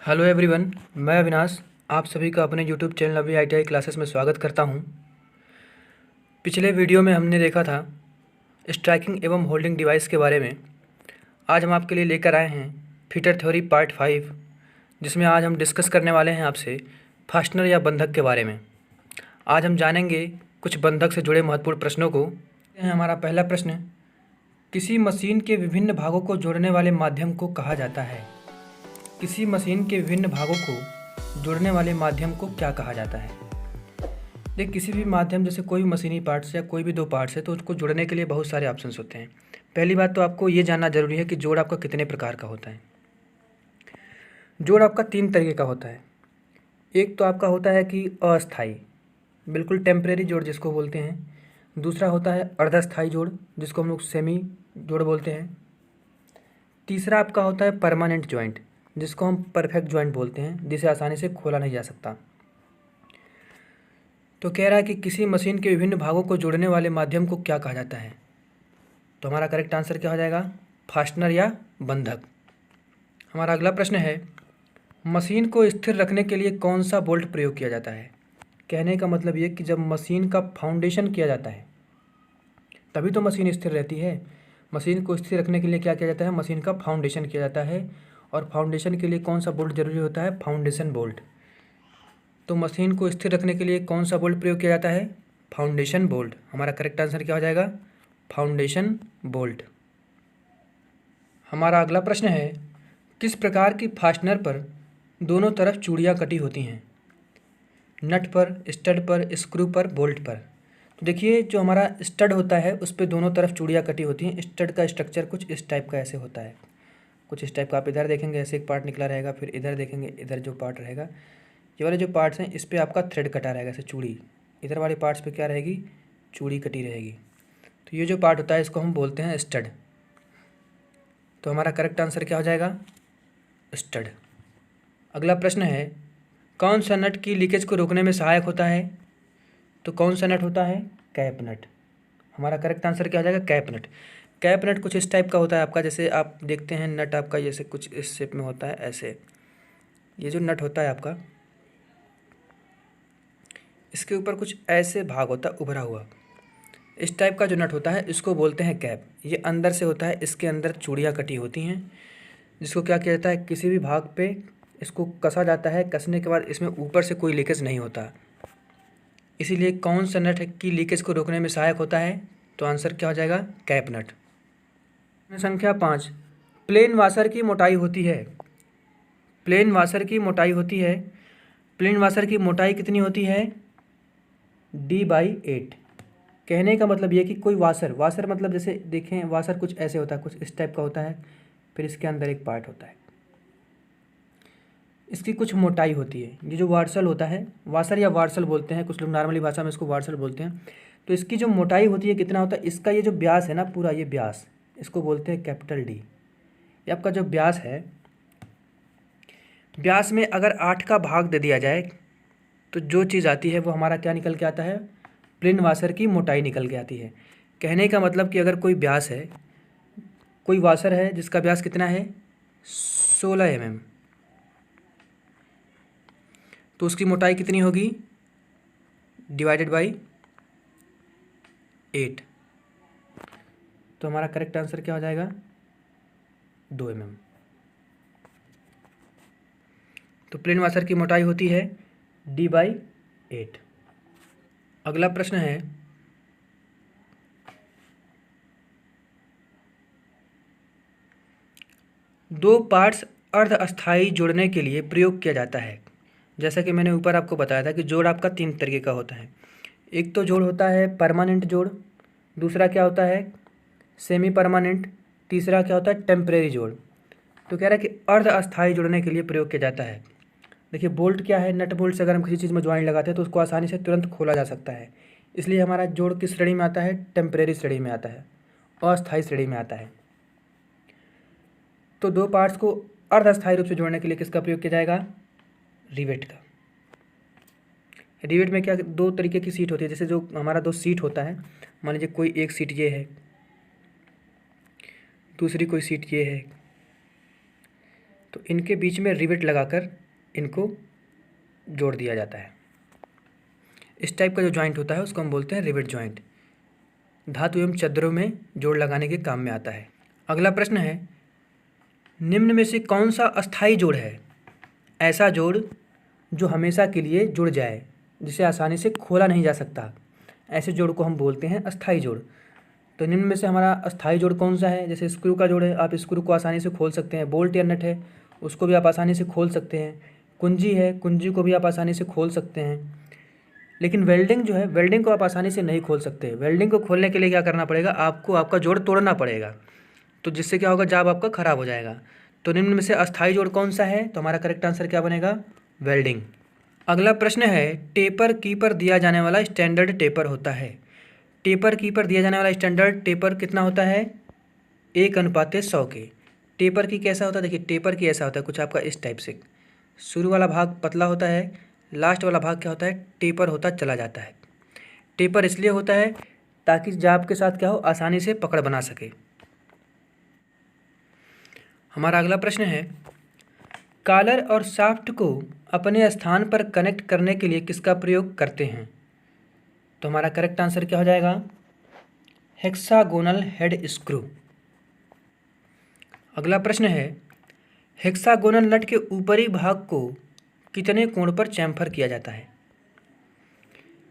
Hello everyone, मैं अविनाश आप सभी का अपने यूट्यूब चैनल अभी ITI क्लासेस में स्वागत करता हूं। पिछले वीडियो में हमने देखा था स्ट्राइकिंग एवं होल्डिंग डिवाइस के बारे में। आज हम आपके लिए लेकर आए हैं फीटर थ्योरी पार्ट 5, जिसमें आज हम डिस्कस करने वाले हैं आपसे फास्टनर या बंधक के बारे में। आज हम जानेंगे कुछ बंधक से जुड़े महत्वपूर्ण प्रश्नों को। हमारा पहला प्रश्न, किसी मशीन के विभिन्न भागों को जोड़ने वाले माध्यम को कहा जाता है? किसी मशीन के विभिन्न भागों को जोड़ने वाले माध्यम को क्या कहा जाता है? देख, किसी भी माध्यम, जैसे कोई भी मशीनी पार्ट्स या कोई भी दो पार्ट्स है, तो उसको जोड़ने के लिए बहुत सारे ऑप्शंस होते हैं। पहली बात तो आपको ये जानना जरूरी है कि जोड़ आपका कितने प्रकार का होता है। जोड़ आपका 3 तरीके का होता है। एक तो आपका होता है कि अस्थाई, बिल्कुल टेम्परेरी जोड़ जिसको बोलते हैं। दूसरा होता है अर्धस्थाई जोड़, जिसको हम लोग सेमी जोड़ बोलते हैं। तीसरा आपका होता है परमानेंट ज्वाइंट, जिसको हम परफेक्ट ज्वाइंट बोलते हैं, जिसे आसानी से खोला नहीं जा सकता। तो कह रहा है कि किसी मशीन के विभिन्न भागों को जोड़ने वाले माध्यम को क्या कहा जाता है? तो हमारा करेक्ट आंसर क्या हो जाएगा? फास्टनर या बंधक। हमारा अगला प्रश्न है, मशीन को स्थिर रखने के लिए कौन सा बोल्ट प्रयोग किया जाता है? कहने का मतलब ये कि जब मशीन का फाउंडेशन किया जाता है तभी तो मशीन स्थिर रहती है। मशीन को स्थिर रखने के लिए क्या किया जाता है? मशीन का फाउंडेशन किया जाता है। और फाउंडेशन के लिए कौन सा बोल्ट जरूरी होता है? Foundation bolt. तो मशीन को स्थिर रखने के लिए कौन सा बोल्ट प्रयोग किया जाता है? Foundation bolt. हमारा करेक्ट आंसर क्या हो जाएगा? Foundation bolt. हमारा अगला प्रश्न है, किस प्रकार की फास्टनर पर दोनों तरफ चूड़ियाँ कटी होती हैं? नट पर, स्टड पर, स्क्रू पर, बोल्ट पर। तो देखिए, जो हमारा स्टड होता है उस पर दोनों तरफ चूड़ियाँ कटी होती हैं। स्टड का स्ट्रक्चर कुछ इस टाइप का ऐसे होता है, कुछ इस टाइप का। आप इधर देखेंगे ऐसे एक पार्ट निकला रहेगा, फिर इधर देखेंगे इधर जो पार्ट रहेगा, ये वाले जो पार्ट्स हैं इस पर आपका थ्रेड कटा रहेगा, ऐसे चूड़ी। इधर वाले पार्ट्स पे क्या रहेगी? चूड़ी कटी रहेगी। तो ये जो पार्ट होता है इसको हम बोलते हैं स्टड। तो हमारा करेक्ट आंसर क्या हो जाएगा? स्टड। अगला प्रश्न है, कौन सा नट की लीकेज को रोकने में सहायक होता है? तो कौन सा नट होता है? कैप नट। हमारा करेक्ट आंसर क्या हो जाएगा? कैप नट। कैप नट कुछ इस टाइप का होता है आपका, जैसे आप देखते हैं नट आपका जैसे कुछ इस शेप में होता है ऐसे। ये जो नट होता है आपका, इसके ऊपर कुछ ऐसे भाग होता है उभरा हुआ, इस टाइप का जो नट होता है इसको बोलते हैं कैप। ये अंदर से होता है, इसके अंदर चूड़ियाँ कटी होती हैं, जिसको क्या किया जाता है? किसी भी भाग पे इसको कसा जाता है। कसने के बाद इसमें ऊपर से कोई लीकेज नहीं होता। इसीलिए कौन सा नट की लीकेज को रोकने में सहायक होता है? तो आंसर क्या हो जाएगा? कैप नट। संख्या 5, प्लेन वाशर की मोटाई होती है। प्लेन वाशर की मोटाई होती है। प्लेन वाशर की मोटाई कितनी होती है? D/8। कहने का मतलब ये कि कोई वाशर मतलब जैसे देखें, वाशर कुछ ऐसे होता है, कुछ इस टाइप का होता है, फिर इसके अंदर एक पार्ट होता है, इसकी कुछ मोटाई होती है। ये जो वार्सल होता है, वाशर या वार्सल बोलते हैं, कुछ लोग नॉर्मली भाषा में इसको वार्सल बोलते हैं। तो इसकी जो मोटाई होती है कितना होता है? इसका ये जो व्यास है ना, पूरा ये व्यास, इसको बोलते हैं कैपिटल D। ये आपका जो व्यास है, व्यास में अगर 8 का भाग दे दिया जाए तो जो चीज़ आती है वो हमारा क्या निकल के आता है? प्लेन वाशर की मोटाई निकल के आती है। कहने का मतलब कि अगर कोई व्यास है, कोई वाशर है जिसका व्यास कितना है? 16 mm, तो उसकी मोटाई कितनी होगी? /8। तो हमारा करेक्ट आंसर क्या हो जाएगा? 2 mm। तो प्लेन वाशर की मोटाई होती है D/8। अगला प्रश्न है, दो पार्ट्स अर्धअस्थायी जोड़ने के लिए प्रयोग किया जाता है। जैसा कि मैंने ऊपर आपको बताया था कि जोड़ आपका 3 तरीके का होता है। एक तो जोड़ होता है परमानेंट जोड़, दूसरा क्या होता है? सेमी परमानेंट, तीसरा क्या होता है? टेम्परेरी जोड़। तो कह रहा है कि अर्धअस्थायी जोड़ने के लिए प्रयोग किया जाता है। देखिए, बोल्ट क्या है? नट बोल्ट से अगर हम किसी चीज़ में ज्वाइन लगाते हैं तो उसको आसानी से तुरंत खोला जा सकता है। इसलिए हमारा जोड़ किस श्रेणी में आता है? टेम्परेरी श्रेणी में आता है, अस्थायी श्रेणी में आता है। तो दो पार्ट्स को अर्धअस्थायी रूप से जोड़ने के लिए किसका प्रयोग किया जाएगा? रिवेट का। रिवेट में क्या, 2 तरीके की सीट होती है। जैसे जो हमारा 2 सीट होता है, मान लीजिए कोई एक सीट ये है, दूसरी कोई सीट ये है, तो इनके बीच में रिवेट लगाकर इनको जोड़ दिया जाता है। इस टाइप का जो जॉइंट होता है उसको हम बोलते हैं रिवेट जॉइंट। धातु एवं चद्दरों में जोड़ लगाने के काम में आता है। अगला प्रश्न है, निम्न में से कौन सा अस्थायी जोड़ है? ऐसा जोड़ जो हमेशा के लिए जुड़ जाए, जिसे आसानी से खोला नहीं जा सकता, ऐसे जोड़ को हम बोलते हैं अस्थायी जोड़। तो निम्न में से हमारा अस्थायी जोड़ कौन सा है? जैसे स्क्रू का जोड़ है, आप स्क्रू को आसानी से खोल सकते हैं। बोल्ट या नट है, उसको भी आप आसानी से खोल सकते हैं। कुंजी है, कुंजी को भी आप आसानी से खोल सकते हैं। लेकिन वेल्डिंग जो है, वेल्डिंग को आप आसानी से नहीं खोल सकते। वेल्डिंग को खोलने के लिए क्या करना पड़ेगा? आपको आपका जोड़ तोड़ना पड़ेगा, तो जिससे क्या होगा, जाब आपका खराब हो जाएगा। तो निम्न में से अस्थायी जोड़ कौन सा है? तो हमारा करेक्ट आंसर क्या बनेगा? वेल्डिंग। अगला प्रश्न है, टेपर की पर दिया जाने वाला स्टैंडर्ड टेपर होता है। टेपर की पर दिया जाने वाला स्टैंडर्ड टेपर कितना होता है? 1:100 के। टेपर की कैसा होता है? देखिए, टेपर की ऐसा होता है कुछ आपका इस टाइप से, शुरू वाला भाग पतला होता है, लास्ट वाला भाग क्या होता है? टेपर होता चला जाता है। टेपर इसलिए होता है ताकि जाब के साथ क्या हो, आसानी से पकड़ बना सके। हमारा अगला प्रश्न है, कॉलर और शाफ्ट को अपने स्थान पर कनेक्ट करने के लिए किसका प्रयोग करते हैं? तो हमारा करेक्ट आंसर क्या हो जाएगा? Hexagonal head screw. अगला प्रश्न है, हेक्सागोनल नट के ऊपरी भाग को कितने कोण पर चैम्फर किया जाता है?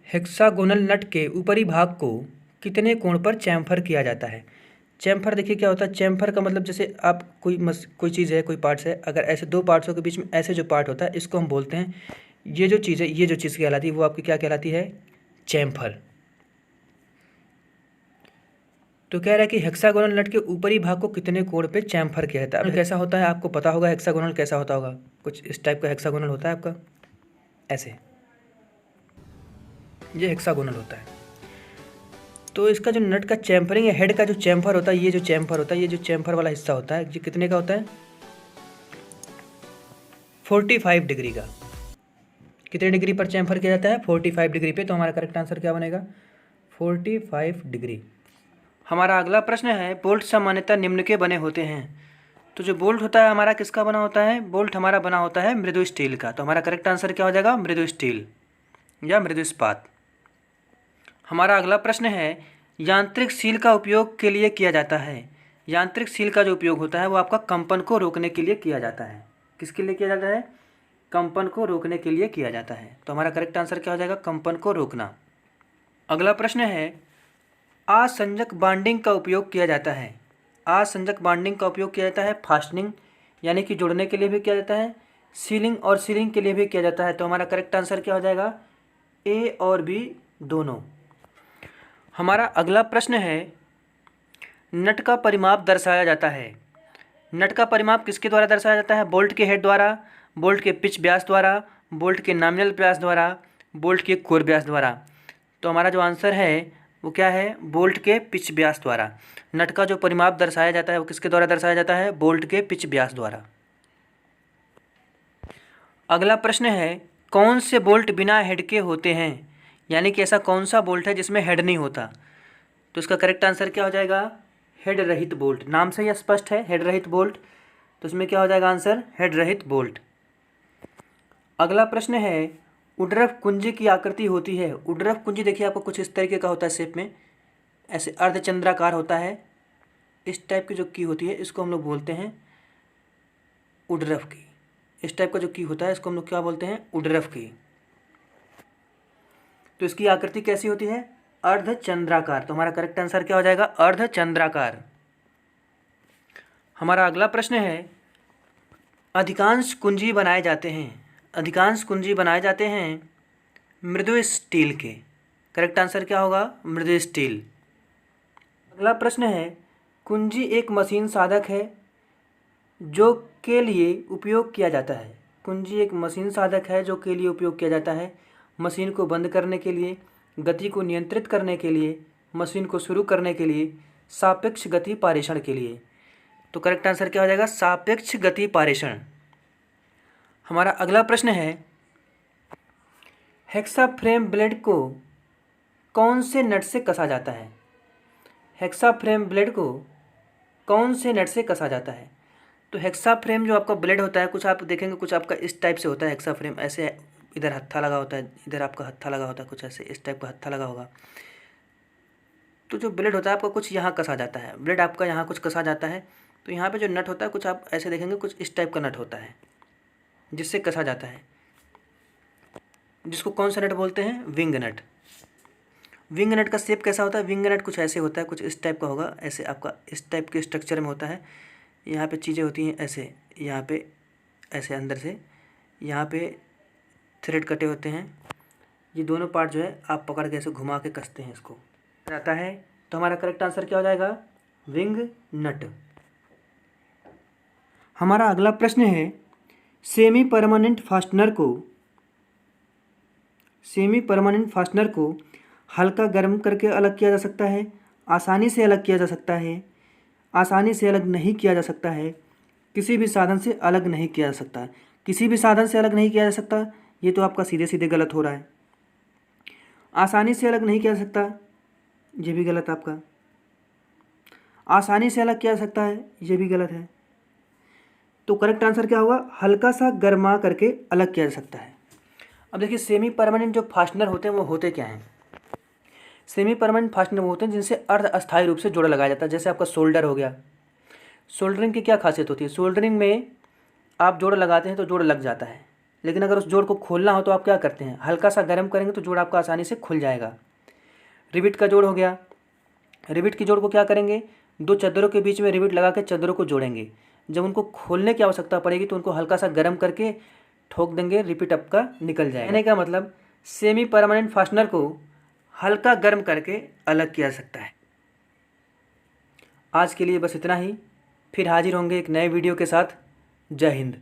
हेक्सागोनल नट के ऊपरी भाग को कितने कोण पर चैम्फर किया जाता है? चैम्फर देखिए क्या होता है? चैम्फर का मतलब जैसे आप कोई चीज़ है, कोई पार्ट्स है, अगर ऐसे दो पार्ट्सों के बीच में ऐसे जो पार्ट होता है, इसको हम बोलते हैं, ये जो चीज़ है, ये जो चीज़ कहलाती है वो आपकी क्या कहलाती है? चैम्फर। तो कह रहा है कि हेक्सागोनल नट के ऊपरी भाग को कितने कोण पे चैम्फर किया जाता है? कैसा होता है आपको पता होगा, हेक्सागोनल कैसा होता होगा? कुछ इस टाइप का हेक्सागोनल होता है आपका, ऐसे, ये हेक्सागोनल होता है। तो इसका जो नट का चैम्फरिंग है, हेड का जो चैम्फर होता है, ये जो चैम्फर होता है, ये जो चैम्फर वाला हिस्सा होता है, ये कितने का होता है? 45 डिग्री का। कितने डिग्री पर चैम्फर किया जाता है? 45 डिग्री पे। तो हमारा करेक्ट आंसर क्या बनेगा? 45 डिग्री। हमारा अगला प्रश्न है, बोल्ट सामान्यतः निम्न के बने होते हैं। तो जो बोल्ट होता है हमारा किसका बना होता है? बोल्ट हमारा बना होता है मृदु स्टील का। तो हमारा करेक्ट आंसर क्या हो जाएगा? मृदु स्टील या मृदु इस्पात। हमारा अगला प्रश्न है, यांत्रिक सील का उपयोग के लिए किया जाता है। यांत्रिक सील का जो उपयोग होता है वो आपका कंपन को रोकने के लिए किया जाता है। किसके लिए किया जाता है? कंपन को रोकने के लिए किया जाता है। तो हमारा करेक्ट आंसर क्या हो जाएगा? कंपन को रोकना। अगला प्रश्न है, आसंजक बाइंडिंग का उपयोग किया जाता है। आसंजक बाइंडिंग का उपयोग किया जाता है फास्टनिंग यानी कि जोड़ने के लिए भी किया जाता है, सीलिंग और सीलिंग के लिए भी किया जाता है। तो हमारा करेक्ट आंसर क्या हो जाएगा? ए और बी दोनों। हमारा अगला प्रश्न है, नट का परिमाप दर्शाया जाता है। नट का परिमाप किसके द्वारा दर्शाया जाता है? बोल्ट के हेड द्वारा, बोल्ट के पिच व्यास द्वारा, बोल्ट के नॉमिनल व्यास द्वारा, बोल्ट के कोर व्यास द्वारा। तो हमारा जो आंसर है वो क्या है? बोल्ट के पिच व्यास द्वारा। नट का जो परिमाप दर्शाया जाता है वो किसके द्वारा दर्शाया जाता है? बोल्ट के पिच व्यास द्वारा। अगला प्रश्न है, कौन से बोल्ट बिना हेड के होते हैं? यानी कि ऐसा कौन सा बोल्ट है जिसमें हेड नहीं होता? तो इसका करेक्ट आंसर क्या हो जाएगा? हेड रहित बोल्ट। नाम से ही स्पष्ट है, हेड रहित बोल्ट। तो इसमें क्या हो जाएगा आंसर? हेड रहित बोल्ट। अगला प्रश्न है, उड्डरफ कुंजी की आकृति होती है। उड्डरफ कुंजी देखिए आपको कुछ इस तरीके का होता है, शेप में ऐसे अर्धचंद्राकार होता है, इस टाइप की जो की होती है इसको हम लोग बोलते हैं उड्डरफ की। इस टाइप का जो की होता है इसको हम लोग क्या बोलते हैं? उड्डरफ की। तो इसकी आकृति कैसी होती है? अर्धचंद्राकार। तो हमारा करेक्ट आंसर क्या हो जाएगा? अर्धचंद्राकार। हमारा अगला प्रश्न है, अधिकांश कुंजी बनाए जाते हैं। अधिकांश कुंजी बनाए जाते हैं मृदु स्टील के। करेक्ट आंसर क्या होगा? मृदु स्टील। अगला प्रश्न है, कुंजी एक मशीन साधक है जो के लिए उपयोग किया जाता है। कुंजी एक मशीन साधक है जो के लिए उपयोग किया जाता है मशीन को बंद करने के लिए, गति को नियंत्रित करने के लिए, मशीन को शुरू करने के लिए, सापेक्ष गति पारेषण के लिए। तो करेक्ट आंसर क्या हो जाएगा? सापेक्ष गति पारेषण। हमारा अगला प्रश्न है, हेक्सा फ्रेम ब्लेड को कौन से नट से कसा जाता है? हेक्सा फ्रेम ब्लेड को कौन से नट से कसा जाता है? तो हेक्सा फ्रेम जो आपका ब्लेड होता है, कुछ आप देखेंगे कुछ आपका इस टाइप से होता है हेक्सा फ्रेम, ऐसे इधर हत्था लगा होता है, इधर आपका हत्था लगा होता है, कुछ ऐसे इस टाइप का हत्था लगा होगा। तो जो ब्लेड होता है आपका कुछ यहाँ कसा जाता है, ब्लेड आपका यहाँ कुछ कसा जाता है, तो यहाँ पे जो नट होता है कुछ आप ऐसे देखेंगे कुछ इस टाइप का नट होता है जिससे कसा जाता है, जिसको कौन सा नट बोलते हैं? विंग नट। विंग नट का शेप कैसा होता है? विंग नट कुछ ऐसे होता है, कुछ इस टाइप का होगा, ऐसे आपका इस टाइप के स्ट्रक्चर में होता है। यहाँ पे चीज़ें होती हैं ऐसे, यहाँ पे ऐसे अंदर से, यहाँ पे थ्रेड कटे होते हैं। ये दोनों पार्ट जो है आप पकड़ के ऐसे घुमा के कसते हैं, इसको आता है। तो हमारा करेक्ट आंसर क्या हो जाएगा? विंग नट। हमारा अगला प्रश्न है, सेमी परमानेंट फास्टनर को हल्का गर्म करके अलग किया जा सकता है, आसानी से अलग किया जा सकता है, आसानी से अलग नहीं किया जा सकता है, किसी भी साधन से अलग नहीं किया जा सकता है। किसी भी साधन से अलग नहीं किया जा सकता, ये तो आपका सीधे सीधे गलत हो रहा है। आसानी से अलग नहीं किया जा सकता, ये भी गलत आपका। आसानी से अलग किया जा सकता है, ये भी गलत है। तो करेक्ट आंसर क्या होगा? हल्का सा गर्मा करके अलग किया जा सकता है। अब देखिए सेमी परमानेंट जो फास्टनर होते हैं वो होते क्या हैं? सेमी परमानेंट फास्टनर वो होते हैं जिनसे अर्ध अस्थायी रूप से जोड़ा लगाया जाता है। जैसे आपका सोल्डर हो गया। सोल्डरिंग की क्या खासियत होती है? सोल्डरिंग में आप जोड़ लगाते हैं तो जोड़ लग जाता है, लेकिन अगर उस जोड़ को खोलना हो तो आप क्या करते हैं? हल्का सा गर्म करेंगे तो जोड़ आपका आसानी से खुल जाएगा। रिविट का जोड़ हो गया। रिविट की जोड़ को क्या करेंगे? दो चद्दरों के बीच में रिविट लगा के चद्दरों को जोड़ेंगे। जब उनको खोलने की आवश्यकता पड़ेगी तो उनको हल्का सा गर्म करके ठोक देंगे, रिपीट आपका निकल जाएगा। कहने का मतलब सेमी परमानेंट फास्टनर को हल्का गर्म करके अलग किया जा सकता है। आज के लिए बस इतना ही, फिर हाजिर होंगे एक नए वीडियो के साथ। जय हिंद।